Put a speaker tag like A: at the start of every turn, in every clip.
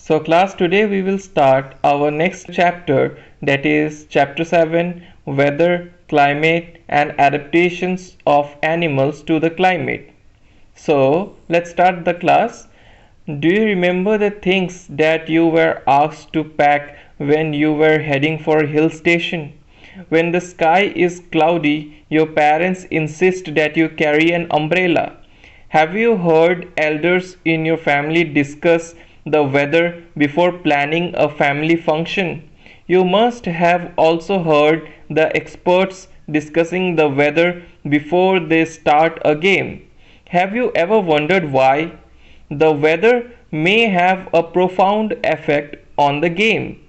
A: So class, today we will start our next chapter, that is chapter 7, weather, climate and adaptations of animals to the climate. So let's start the class. Do you remember the things that you were asked to pack when you were heading for a hill station? When the sky is cloudy, your parents insist that you carry an umbrella. Have you heard elders in your family discuss the weather before planning a family function? You must have also heard the experts discussing the weather before they start a game. Have you ever wondered why? The weather may have a profound effect on the game.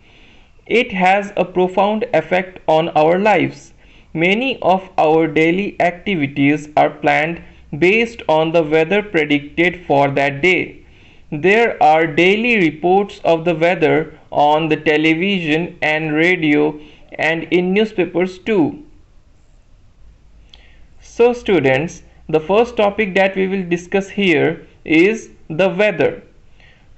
A: It has a profound effect on our lives. Many of our daily activities are planned based on the weather predicted for that day. There are daily reports of the weather on the television and radio and in newspapers too. So students, the first topic that we will discuss here is the weather.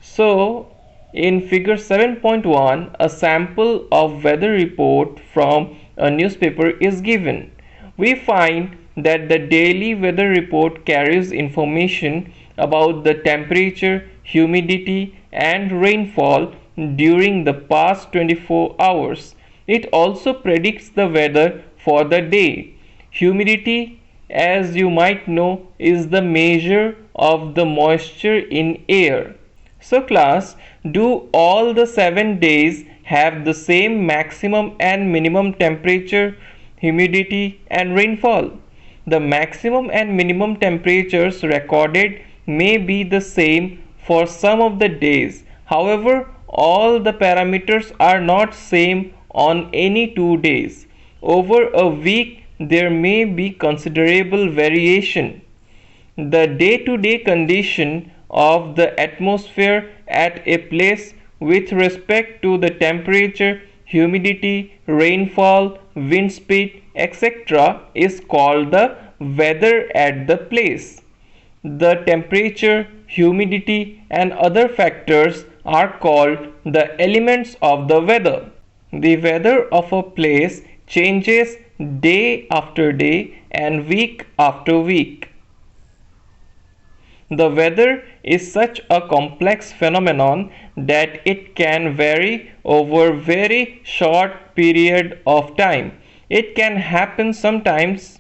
A: So in figure 7.1, a sample of weather report from a newspaper is given. We find that the daily weather report carries information about the temperature, humidity and rainfall during the past 24 hours. It also predicts the weather for the day. Humidity, as you might know, is the measure of the moisture in air. So class, do all the 7 days have the same maximum and minimum temperature, humidity and rainfall? The maximum and minimum temperatures recorded may be the same for some of the days. However, all the parameters are not same on any 2 days. Over a week there may be considerable variation. The day-to-day condition of the atmosphere at a place with respect to the temperature, humidity, rainfall, wind speed, etc. is called the weather at the place. The temperature, humidity and other factors are called the elements of the weather. The weather of a place changes day after day and week after week. The weather is such a complex phenomenon that it can vary over very short period of time. It can happen sometimes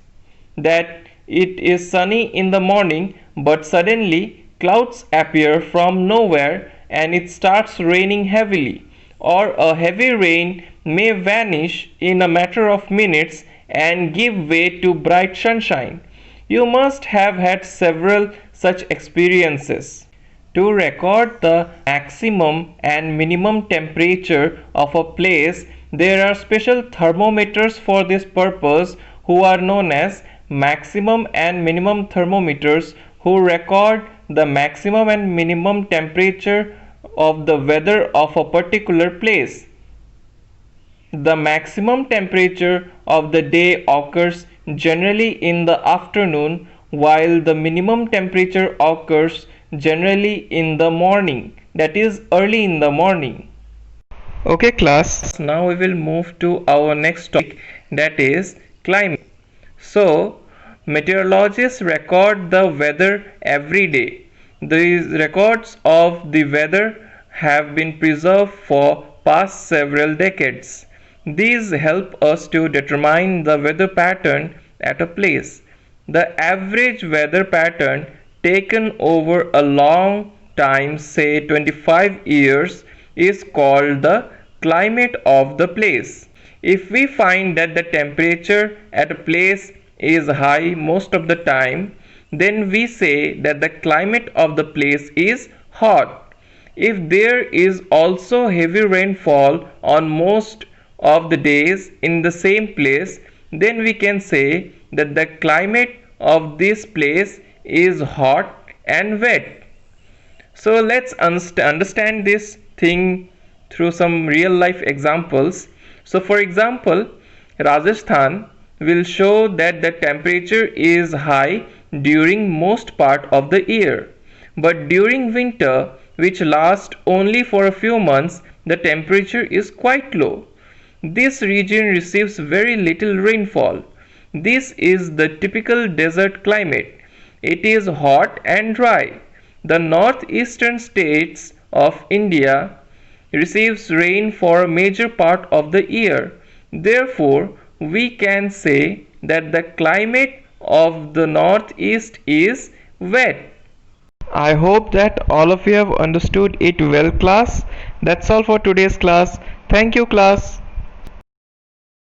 A: that it is sunny in the morning, but suddenly clouds appear from nowhere and it starts raining heavily, or a heavy rain may vanish in a matter of minutes and give way to bright sunshine. You must have had several such experiences. To record the maximum and minimum temperature of a place, there are special thermometers for this purpose who are known as maximum and minimum thermometers, who record the maximum and minimum temperature of the weather of a particular place. The maximum temperature of the day occurs generally in the afternoon, while the minimum temperature occurs generally in the morning, that is early in the morning. Okay class, now we will move to our next topic, that is climate. So meteorologists record the weather every day. These records of the weather have been preserved for past several decades. These help us to determine the weather pattern at a place. The average weather pattern taken over a long time, say 25 years, is called the climate of the place. If we find that the temperature at a place is high most of the time, then we say that the climate of the place is hot. If there is also heavy rainfall on most of the days in the same place, then we can say that the climate of this place is hot and wet. So let's understand this thing through some real life examples. So for example, Rajasthan will show that the temperature is high during most part of the year, but during winter which last only for a few months, the temperature is quite low. This region receives very little rainfall. This is the typical desert climate. It is hot and dry. The northeastern states of India receives rain for a major part of the year. Therefore, we can say that the climate of the northeast is wet. I hope that all of you have understood it well, class. That's all for today's class. Thank you, class.